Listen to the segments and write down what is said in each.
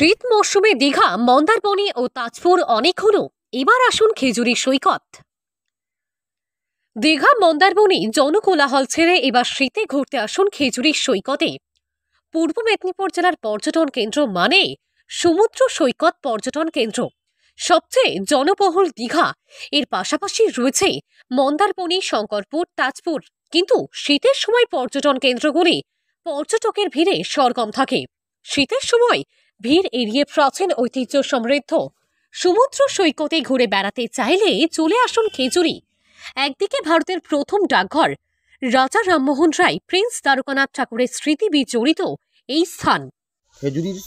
শীত মৌসুমে দীঘা, মন্দারমণি ও তাজপুর অনেক হলো, এবার আসুন খেজুরি সৈকত। দীঘা, মন্দারমণি জনকোলাহল ছেড়ে এবার শীতে ঘুরতে আসুন খেজুরি সৈকতে। পূর্ব মেদিনীপুর জেলার পর্যটন কেন্দ্র মানে সমুদ্র সৈকত পর্যটন কেন্দ্র। সবচেয়ে জনবহুল দীঘা, এর পাশাপাশি রয়েছে মন্দারমণি, শঙ্করপুর, তাজপুর। কিন্তু শীতের সময় পর্যটন কেন্দ্রগুলি পর্যটকের ভিড়ে সরগম থাকে। শীতের সময় ভিড় এড়িয়ে প্রাচীন ঐতিহ্য সমৃদ্ধ সমুদ্র সৈকতে ঘুরে বেড়াতে চাইলে চলে আসুন খেজুরি। একদিকে ভারতের প্রথম ডাকঘর রাজা রামমোহন রায়, প্রিন্স দ্বারকানাথ ঠাকুরের স্মৃতি বিজড়িত এই স্থান। খেজুরির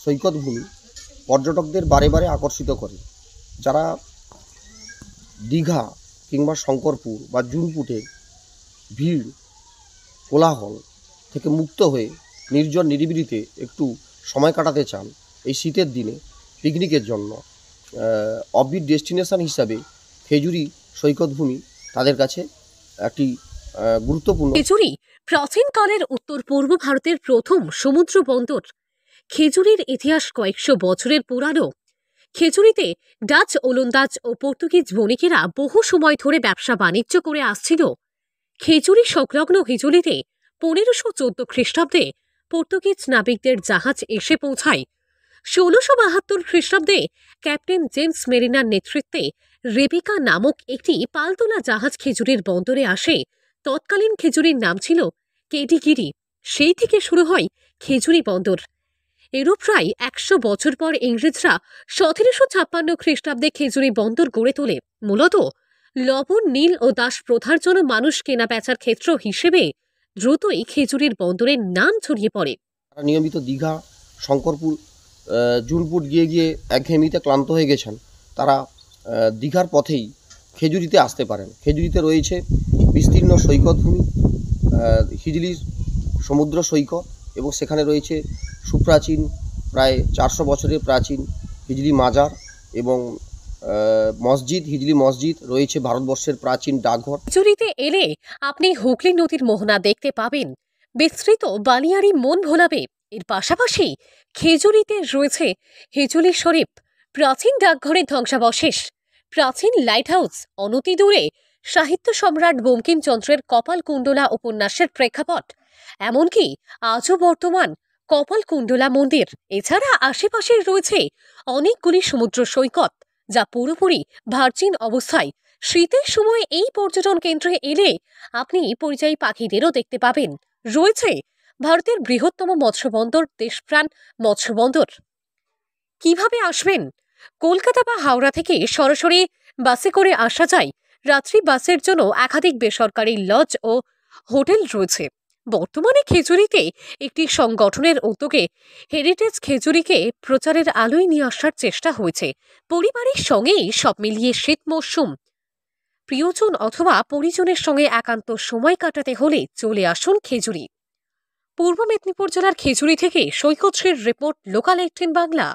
সৈকত ভূমি পর্যটকদের বারে বারে আকর্ষিত করে। যারা দীঘা কিংবা শঙ্করপুর বা জুনপুটের ভিড় কোলাহল থেকে মুক্ত হয়ে নির্জন নিরিবিলিতে একটু সময় কাটাতে চান, এই শীতের দিনে পিকনিকের জন্য অফবিট ডেস্টিনেশন হিসাবে খেজুরি সৈকত ভূমি তাদের কাছে একটি গুরুত্বপূর্ণ। খেজুরি প্রাচীনকালের উত্তর পূর্ব ভারতের প্রথম সমুদ্র বন্দর। খেজুরির ইতিহাস কয়েকশো বছরের পুরানো। খেজুরিতে ডাচ, ওলন্দাজ ও পর্তুগিজ বণিকেরা বহু সময় ধরে ব্যবসা বাণিজ্য করে আসছিল। খেজুরি সংলগ্ন হিজুলিতে 1514 খ্রিস্টাব্দে পর্তুগিজ নাবিকদের জাহাজ এসে পৌঁছায়। 1672 খ্রিস্টাব্দে ক্যাপ্টেন জেমস মেরিনার নেতৃত্বে রেবিকা নামক একটি পালতোলা জাহাজ খেজুরির বন্দরে আসে। তৎকালীন খেজুরির নাম ছিল কেডিগিরি। সেই থেকে শুরু হয় খেজুরি বন্দর। এরও প্রায় 100 বছর পর ইংরেজরা 1756 খ্রিস্টাব্দে খেজুরি বন্দর গড়ে তোলে। মূলত লবণ, নীল ও দাস প্রথার জন্য মানুষ কেনা বেচার ক্ষেত্র হিসেবে দ্রুতই খেজুরির বন্দরের নাম ছড়িয়ে পড়ে। নিয়মিত দীঘা, শঙ্করপুর, জুনপুট গিয়ে গিয়ে একঘেয়েমিতে ক্লান্ত হয়ে গেছেন, তারা দীঘার পথেই খেজুরিতে আসতে পারেন। খেজুরিতে রয়েছে বিস্তীর্ণ সৈকত ভূমি, হিজলি সমুদ্র সৈকত, এবং সেখানে রয়েছে সুপ্রাচীন প্রায় 400 বছরের প্রাচীন হিজলি মাজার এবং মসজিদ। হিজলি মসজিদ রয়েছে ভারতবর্ষের প্রাচীন ডাকঘর। খেজুরিতে এলে আপনি হুগলি নদীর মোহনা দেখতে পাবেন। বিস্তৃত বালিয়াড়ি মন ভোলাবে। এর পাশাপাশি খেজুরিতে রয়েছে হিজলি শরীফ, প্রাচীন ডাকঘরের ধ্বংসাবশেষ, প্রাচীন লাইট হাউস, অনতি দূরে সাহিত্য সম্রাট বঙ্কিমচন্দ্রের কপালকুণ্ডলা উপন্যাসের প্রেক্ষাপট, এমনকি আজও বর্তমান কপালকুণ্ডলা মন্দির। এছাড়া আশেপাশে রয়েছে অনেকগুলি সমুদ্র সৈকত, যা পুরোপুরি ভার্জিন অবস্থায়। শীতের সময় এই পর্যটন কেন্দ্রে এলে আপনি পরিযায়ী পাখিদেরও দেখতে পাবেন। রয়েছে ভারতের বৃহত্তম মৎস্যবন্দর, দেশপ্রাণ মৎস্যবন্দর। কিভাবে আসবেন? কলকাতা বা হাওড়া থেকে সরাসরি বাসে করে আসা যায়। রাত্রি বাসের জন্য একাধিক বেসরকারি লজ ও হোটেল রয়েছে। বর্তমানে খেজুরিতে একটি সংগঠনের উদ্যোগে হেরিটেজ খেজুরিকে প্রচারের আলোয় নিয়ে আসার চেষ্টা হয়েছে। পরিবারের সঙ্গেই সব মিলিয়ে শীত মরশুম প্রিয়জন অথবা পরিজনের সঙ্গে একান্ত সময় কাটাতে হলে চলে আসুন খেজুরি। পূর্ব মেদিনীপুর জেলার খেজুরি থেকে সৈকত শ্রীর রিপোর্ট, লোকাল 18 বাংলা।